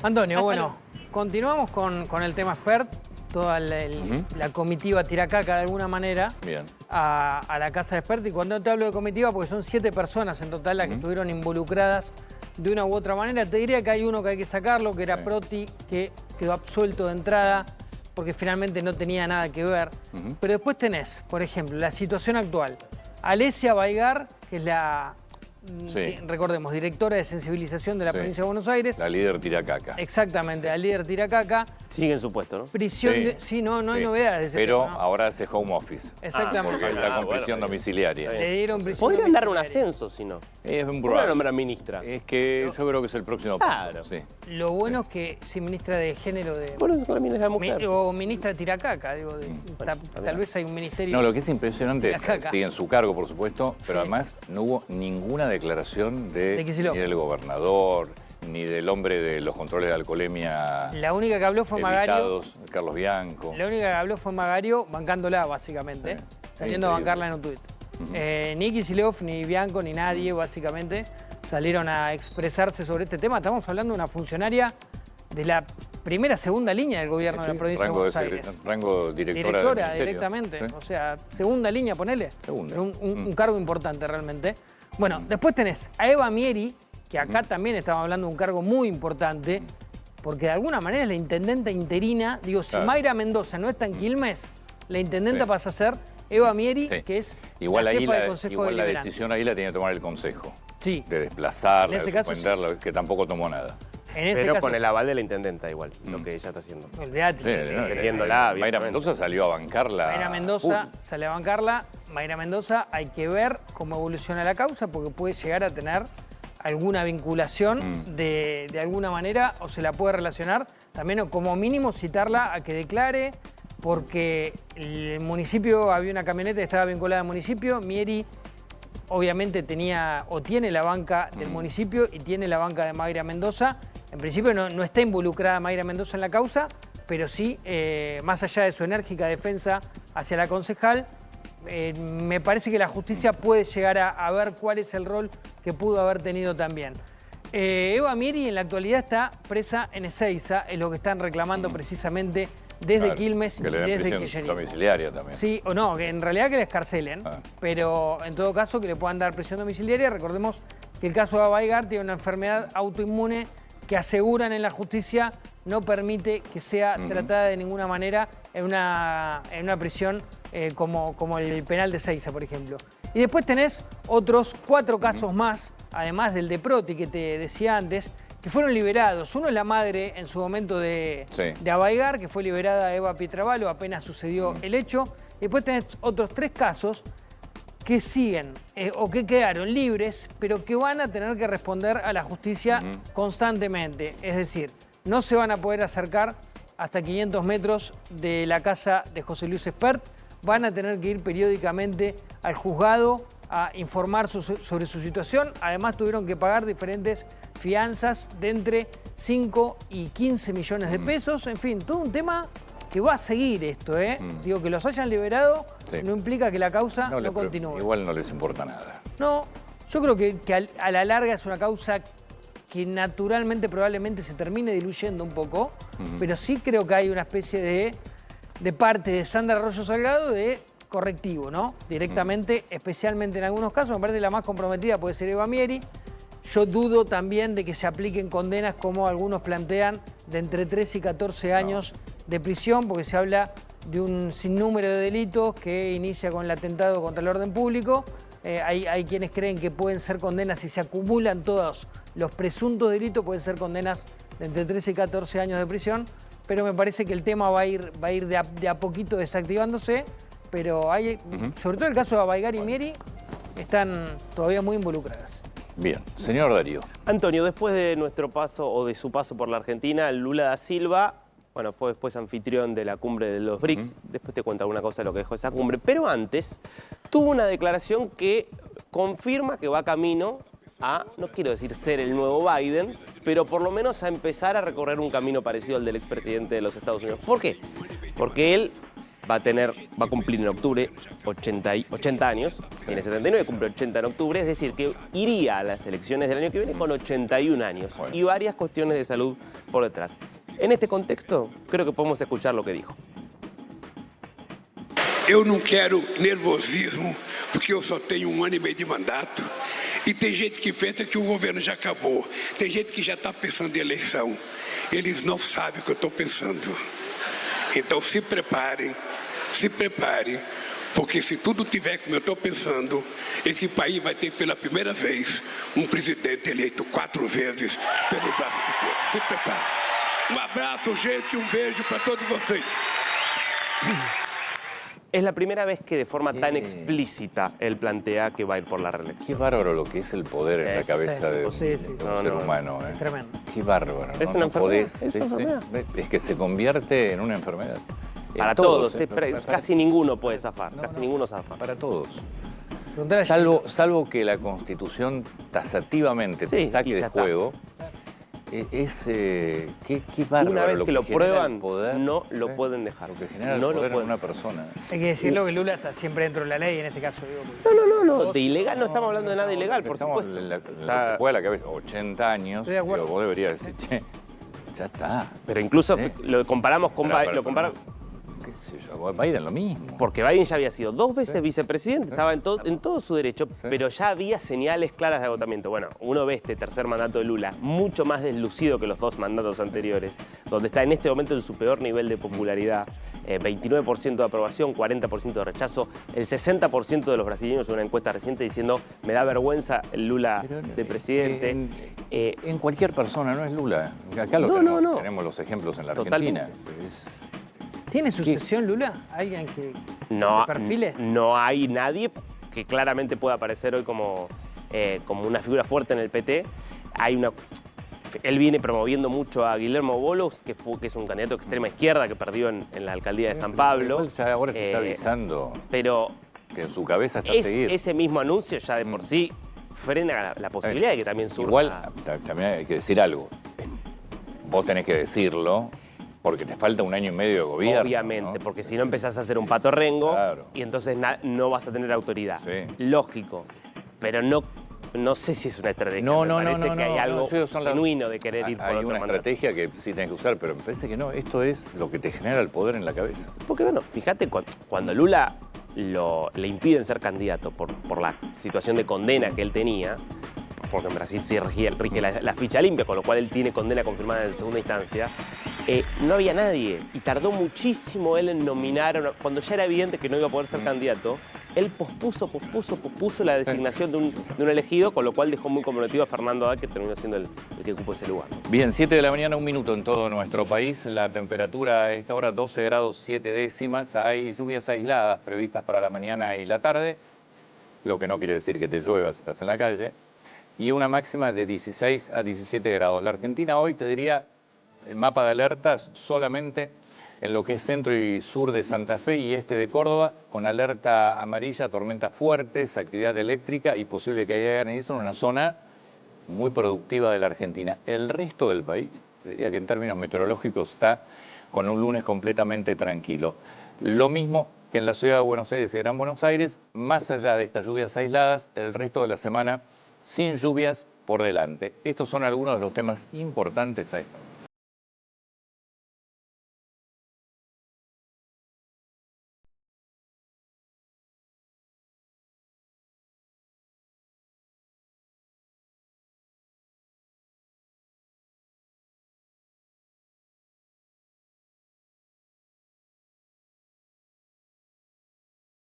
Antonio, bueno, continuamos con el tema expert. Toda la comitiva Tiracaca de alguna manera a la casa de expert. Y cuando te hablo de comitiva, porque son 7 personas en total las que estuvieron involucradas de una u otra manera. Te diría que hay uno que hay que sacarlo, que era Proti, que quedó absuelto de entrada porque finalmente no tenía nada que ver. Pero después tenés, por ejemplo, la situación actual. Alesia Baigar, que es la... recordemos, directora de sensibilización de la provincia de Buenos Aires. La líder Tiracaca. Exactamente, la líder Tiracaca. Sigue en su puesto, ¿no? Prisión de... Sí, no hay novedades de ese Pero tema, ¿no? ahora hace home office. Exactamente. Porque está con prisión domiciliaria. Le dieron prisión Podrían darle un domiciliaria. ascenso, si no. Es un Una probable. nombra ministra. Es que yo creo que es el próximo paso. Sí. Lo bueno es que si ministra de género de... Bueno, eso también es la mujer. O ministra Tiracaca, digo. Tal vez hay un ministerio... No, lo que es impresionante, Tiracaca. sigue en su cargo, por supuesto, pero Sí. además no hubo ninguna declaración De ni Kicillof. del gobernador, ni del hombre de los controles de alcoholemia La única que habló fue Magario. evitados, Carlos Bianco. La única que habló fue Magario bancándola, básicamente. Sí. Saliendo a Increíble. bancarla en un tuit. Ni Kicillof, ni Bianco, ni nadie, básicamente, salieron a expresarse sobre este tema. Estamos hablando de una funcionaria de la segunda línea del gobierno de la provincia de Buenos Aires. Rango directora del ministerio. Directamente. Sí. O sea, segunda línea, ponele. Segunda. Un cargo importante realmente. Bueno, después tenés a Eva Mieri, que acá también estamos hablando de un cargo muy importante, porque de alguna manera es la intendenta interina. Digo, si Claro. Mayra Mendoza no está en Quilmes, la intendenta pasa a ser Eva Mieri, Sí. que es Igual la ahí jefa del Consejo igual la Deliberante. decisión ahí la tiene que tomar el Consejo. Sí. De desplazarla, En ese de caso, suspenderla, que tampoco tomó nada. En ese Pero caso, con el aval de la intendenta igual, lo que ella está haciendo. olvidate. Entendiéndola, Mayra abiertamente. Mendoza salió a bancarla. Mayra Mendoza sale a bancarla. Mayra Mendoza hay que ver cómo evoluciona la causa porque puede llegar a tener alguna vinculación de alguna manera o se la puede relacionar también o como mínimo citarla a que declare porque el municipio, había una camioneta que estaba vinculada al municipio. Mieri obviamente tenía o tiene la banca del municipio y tiene la banca de Mayra Mendoza. En principio no está involucrada Mayra Mendoza en la causa, pero sí, más allá de su enérgica defensa hacia la concejal, me parece que la justicia puede llegar a ver cuál es el rol que pudo haber tenido también. Eva Mieri en la actualidad está presa en Ezeiza, es lo que están reclamando precisamente desde Claro, Quilmes y que le den desde prisión Kirchnerismo. domiciliaria también. Sí, o no, que en realidad que la escarcelen, pero en todo caso que le puedan dar prisión domiciliaria. Recordemos que el caso de Abaigar tiene una enfermedad autoinmune que aseguran en la justicia no permite que sea tratada de ninguna manera en una prisión como el penal de Ezeiza, por ejemplo. Y después tenés otros 4 casos más, además del de Proti que te decía antes, que fueron liberados. Uno es la madre en su momento de Abaigar, que fue liberada Eva Pietrabalo apenas sucedió el hecho. Después tenés otros 3 casos que siguen o que quedaron libres, pero que van a tener que responder a la justicia constantemente. Es decir, no se van a poder acercar hasta 500 metros de la casa de José Luis Espert, van a tener que ir periódicamente al juzgado a informar sobre su situación. Además tuvieron que pagar diferentes fianzas de entre 5 y 15 millones de pesos. En fin, todo un tema que va a seguir esto, ¿eh? Digo, que los hayan liberado no implica que la causa no continúe. Igual no les importa nada. No, yo creo que a la larga es una causa que naturalmente probablemente se termine diluyendo un poco, pero sí creo que hay una especie de parte de Sandra Arroyo Salgado de correctivo, ¿no? Directamente, especialmente en algunos casos, me parece que la más comprometida puede ser Eva Mieri. Yo dudo también de que se apliquen condenas como algunos plantean de entre 13 y 14 años de prisión, porque se habla de un sinnúmero de delitos que inicia con el atentado contra el orden público. Hay quienes creen que pueden ser condenas, si se acumulan todos los presuntos delitos, pueden ser condenas de entre 13 y 14 años de prisión, pero me parece que el tema va a ir de a poquito desactivándose, pero hay, sobre todo el caso de Abaigar y Mieri, están todavía muy involucradas. Bien, señor Darío. Antonio, después de nuestro paso o de su paso por la Argentina, Lula da Silva, bueno, fue después anfitrión de la cumbre de los BRICS. Después te cuento alguna cosa de lo que dejó esa cumbre. Pero antes, tuvo una declaración que confirma que va camino a, no quiero decir ser el nuevo Biden, pero por lo menos a empezar a recorrer un camino parecido al del expresidente de los Estados Unidos. ¿Por qué? Porque él va a cumplir en octubre 80 años, tiene 79, cumple 80 en octubre, es decir, que iría a las elecciones del año que viene con 81 años y varias cuestiones de salud por detrás. En este contexto, creo que podemos escuchar lo que dijo. Eu não quero nervosismo, porque eu só tenho 1 ano e meio de mandato. E tem gente que pensa que o governo já acabou. Tem gente que já está pensando em eleição. Eles não sabem o que eu estou pensando. Então se preparem, porque se tudo tiver como eu estou pensando, esse país vai ter pela primeira vez um presidente eleito 4 vezes pelo braço do povo. Se preparem. Abrazo, gente, beijo para todos vocês. Es la primera vez que de forma tan explícita él plantea que va a ir por la reelección. Qué bárbaro lo que es el poder en la cabeza de un ser humano. Es tremendo. Qué bárbaro. Es una enfermedad. Es una enfermedad. Es que se convierte en una enfermedad. Para todos, casi ninguno puede zafar, casi ninguno zafa. Para todos. Preguntale a Salvo que la Constitución tasativamente te saque de juego. Qué bárbaro. Una vez que lo prueban, poder, no lo pueden dejar. Lo que genera el poder en una persona. Hay que decirlo que Lula está siempre dentro de la ley, en este caso. Digo, No, de ilegal no estamos hablando de nada ilegal, por supuesto. La juega la cabeza, 80 años, Estoy de acuerdo. pero vos deberías decir, che, ya está. Pero incluso lo comparamos con Biden, qué sé yo, Biden lo mismo. porque Biden ya había sido 2 veces vicepresidente, estaba en todo su derecho, pero ya había señales claras de agotamiento. Bueno, uno ve este tercer mandato de Lula mucho más deslucido que los 2 mandatos anteriores, donde está en este momento en su peor nivel de popularidad, 29% de aprobación, 40% de rechazo, el 60% de los brasileños en una encuesta reciente diciendo me da vergüenza el Lula de presidente. En cualquier persona, no es Lula. Acá tenemos los ejemplos en la Argentina. ¿Tiene sucesión Lula? ¿Alguien que No, se perfile? no hay nadie que claramente pueda aparecer hoy como una figura fuerte en el PT. Él viene promoviendo mucho a Guillermo Boulos, que es un candidato de extrema izquierda que perdió en la alcaldía de San Pablo. Ya ahora te está avisando pero que en su cabeza está seguir. Ese mismo anuncio ya de por sí frena la posibilidad de que también surja. Igual, también hay que decir algo. Vos tenés que decirlo porque te falta 1 año y medio de gobierno. Obviamente, ¿no? porque si no empezás a hacer un pato rengo Claro. y entonces no vas a tener autoridad. Sí. Lógico. Pero no sé si es una estrategia. Me parece que hay algo genuino de querer ir por otro Hay una mandato. estrategia que sí tenés que usar, pero me parece que no. Esto es lo que te genera el poder en la cabeza. Porque bueno, fíjate, cuando Lula le impiden ser candidato por la situación de condena que él tenía, porque en Brasil sí rige la ficha limpia, con lo cual él tiene condena confirmada en segunda instancia, no había nadie y tardó muchísimo él en nominar, cuando ya era evidente que no iba a poder ser candidato, él pospuso la designación de un elegido, con lo cual dejó muy comprometido a Fernando Haddad, que terminó siendo el que ocupó ese lugar. Bien, 7 de la mañana, 1 minuto en todo nuestro país. La temperatura a esta hora 12 grados 7 décimas. Hay lluvias aisladas previstas para la mañana y la tarde, lo que no quiere decir que te llueva si estás en la calle. Y una máxima de 16 a 17 grados. La Argentina hoy, te diría, el mapa de alertas solamente en lo que es centro y sur de Santa Fe y este de Córdoba, con alerta amarilla, tormentas fuertes, actividad eléctrica y posible que haya granizo en una zona muy productiva de la Argentina. El resto del país, te diría que en términos meteorológicos está con un lunes completamente tranquilo. Lo mismo que en la ciudad de Buenos Aires y Gran Buenos Aires, más allá de estas lluvias aisladas, el resto de la semana sin lluvias por delante. Estos son algunos de los temas importantes a esta hora.